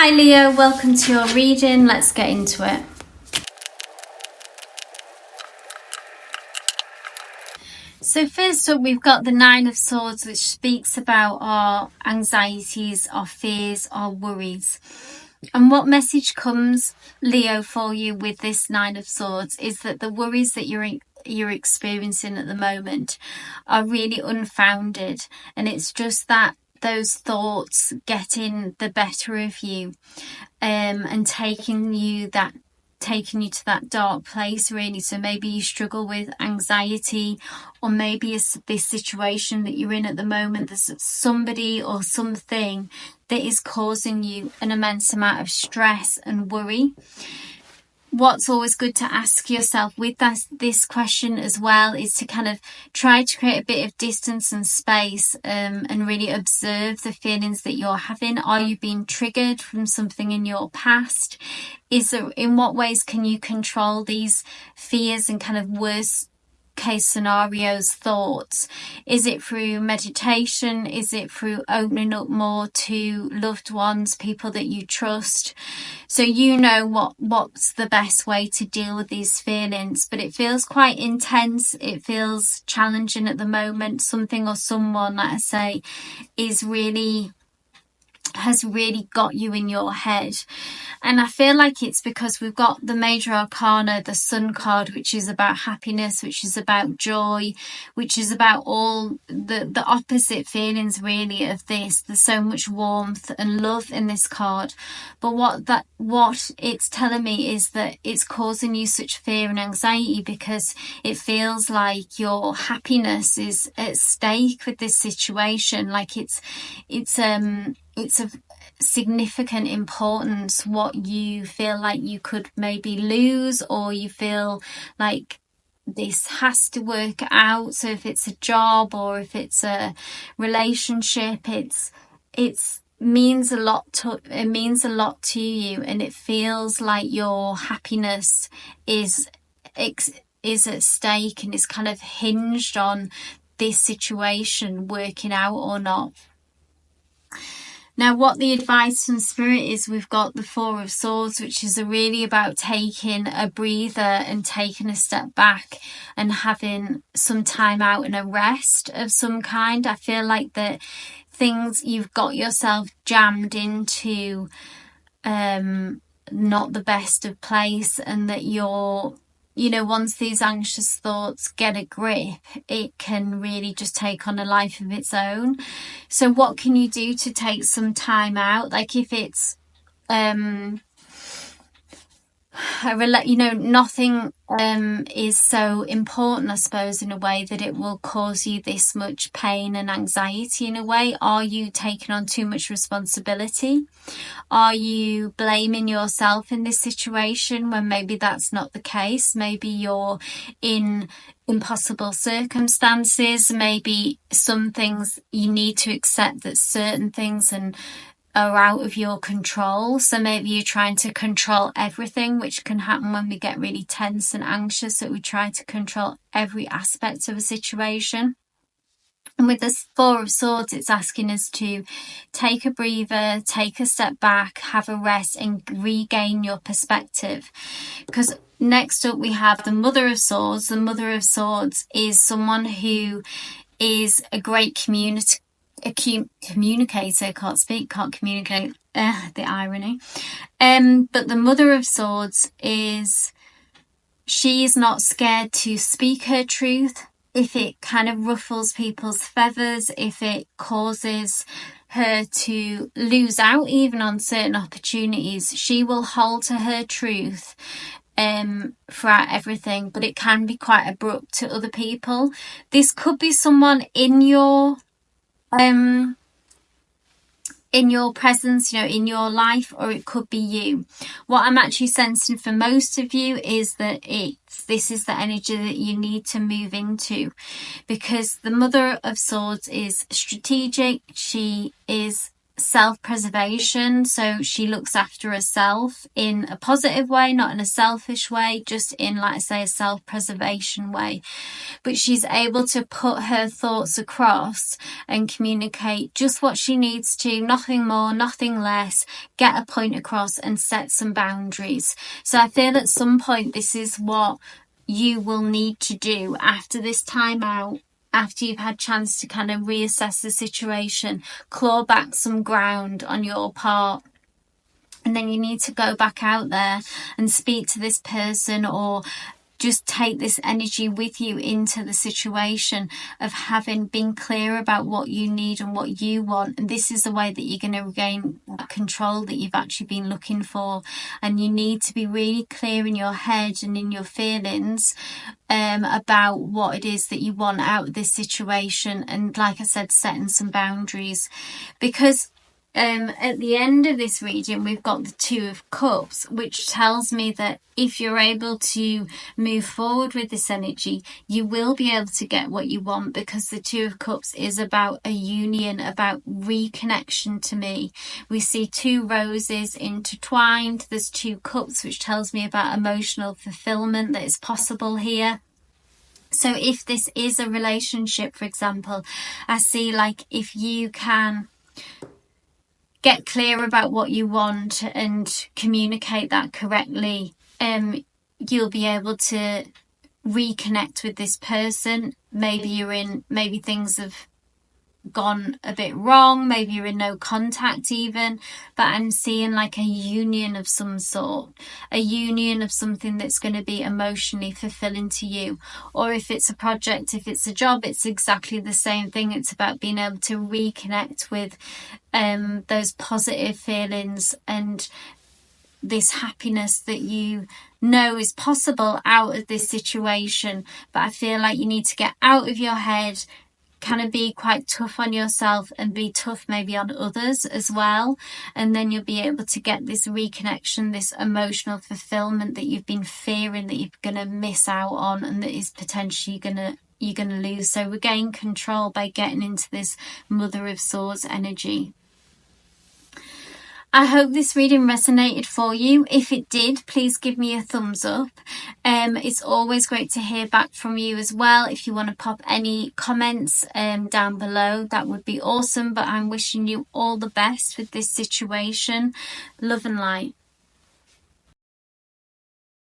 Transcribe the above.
Hi Leo, welcome to your reading. Let's get into it. So first up, we've got the Nine of Swords, which speaks about our anxieties, our fears, our worries. And what message comes, Leo, for you with this Nine of Swords is that the worries that you're experiencing at the moment are really unfounded, and it's just that those thoughts getting the better of you, and taking you to that dark place, really. So maybe you struggle with anxiety, or maybe it's this situation that you're in at the moment, there's somebody or something that is causing you an immense amount of stress and worry. What's always good to ask yourself with this question as well is to kind of try to create a bit of distance and space, and really observe the feelings that you're having. Are you being triggered from something in your past? In what ways can you control these fears and kind of worst case scenarios thoughts? Is it through meditation? Is it through opening up more to loved ones, people that you trust? So you know what's the best way to deal with these feelings, but it feels quite intense. It feels challenging at the moment. Something or someone, like I say, has really got you in your head. And I feel like it's because we've got the major arcana, the Sun card, which is about happiness, which is about joy, which is about all the opposite feelings really of this. There's so much warmth and love in this card, but what it's telling me is that it's causing you such fear and anxiety because it feels like your happiness is at stake with this situation. Like it's of significant importance what you feel like you could maybe lose, or you feel like this has to work out. So if it's a job or if it's a relationship, it means a lot to you, and it feels like your happiness is at stake and is kind of hinged on this situation working out or not. Now, what the advice from Spirit is, we've got the Four of Swords, which is really about taking a breather and taking a step back and having some time out and a rest of some kind. I feel like that you've got yourself jammed into not the best of place, and that once these anxious thoughts get a grip, it can really just take on a life of its own. So what can you do to take some time out? Like if it's nothing is so important, I suppose, in a way that it will cause you this much pain and anxiety. In a way, are you taking on too much responsibility? Are you blaming yourself in this situation when maybe that's not the case? Maybe you're in impossible circumstances. Maybe some things you need to accept that certain things are out of your control. So maybe you're trying to control everything, which can happen when we get really tense and anxious, that we try to control every aspect of a situation. And with this Four of Swords, it's asking us to take a breather, take a step back, have a rest, and regain your perspective. Because next up we have the Mother of Swords. The Mother of Swords is someone who is a great communicator. Can't communicate. The irony. But the Mother of Swords she is not scared to speak her truth. If it kind of ruffles people's feathers, if it causes her to lose out even on certain opportunities, she will hold to her truth throughout everything. But it can be quite abrupt to other people. This could be someone in your presence, in your life, or it could be you. What I'm actually sensing for most of you is that this is the energy that you need to move into, because the Mother of Swords is strategic. She is self-preservation. So she looks after herself in a positive way, not in a selfish way, just in, like I say, a self-preservation way. But she's able to put her thoughts across and communicate just what she needs to, nothing more, nothing less, get a point across and set some boundaries. So I feel at some point this is what you will need to do after this time out, after you've had chance to kind of reassess the situation, claw back some ground on your part. And then you need to go back out there and speak to this person, or just take this energy with you into the situation of having been clear about what you need and what you want. And this is the way that you're going to regain control that you've actually been looking for. And you need to be really clear in your head and in your feelings about what it is that you want out of this situation. And like I said, setting some boundaries, because at the end of this reading, we've got the Two of Cups, which tells me that if you're able to move forward with this energy, you will be able to get what you want, because the Two of Cups is about a union, about reconnection to me. We see two roses intertwined. There's two cups, which tells me about emotional fulfillment that is possible here. So if this is a relationship, for example, I see like if you can get clear about what you want and communicate that correctly, you'll be able to reconnect with this person. Maybe things have gone a bit wrong, maybe you're in no contact even, but I'm seeing like a union of some sort, a union of something that's going to be emotionally fulfilling to you. Or if it's a project, if it's a job, it's exactly the same thing. It's about being able to reconnect with those positive feelings and this happiness that you know is possible out of this situation. But I feel like you need to get out of your head, kind of be quite tough on yourself and be tough maybe on others as well, and then you'll be able to get this reconnection, this emotional fulfillment that you've been fearing that you're going to miss out on and that is potentially you're going to lose. So regain control by getting into this Mother of Swords energy. I hope this reading resonated for you. If it did, please give me a thumbs up. It's always great to hear back from you as well. If you want to pop any comments down below, that would be awesome. But I'm wishing you all the best with this situation. Love and light.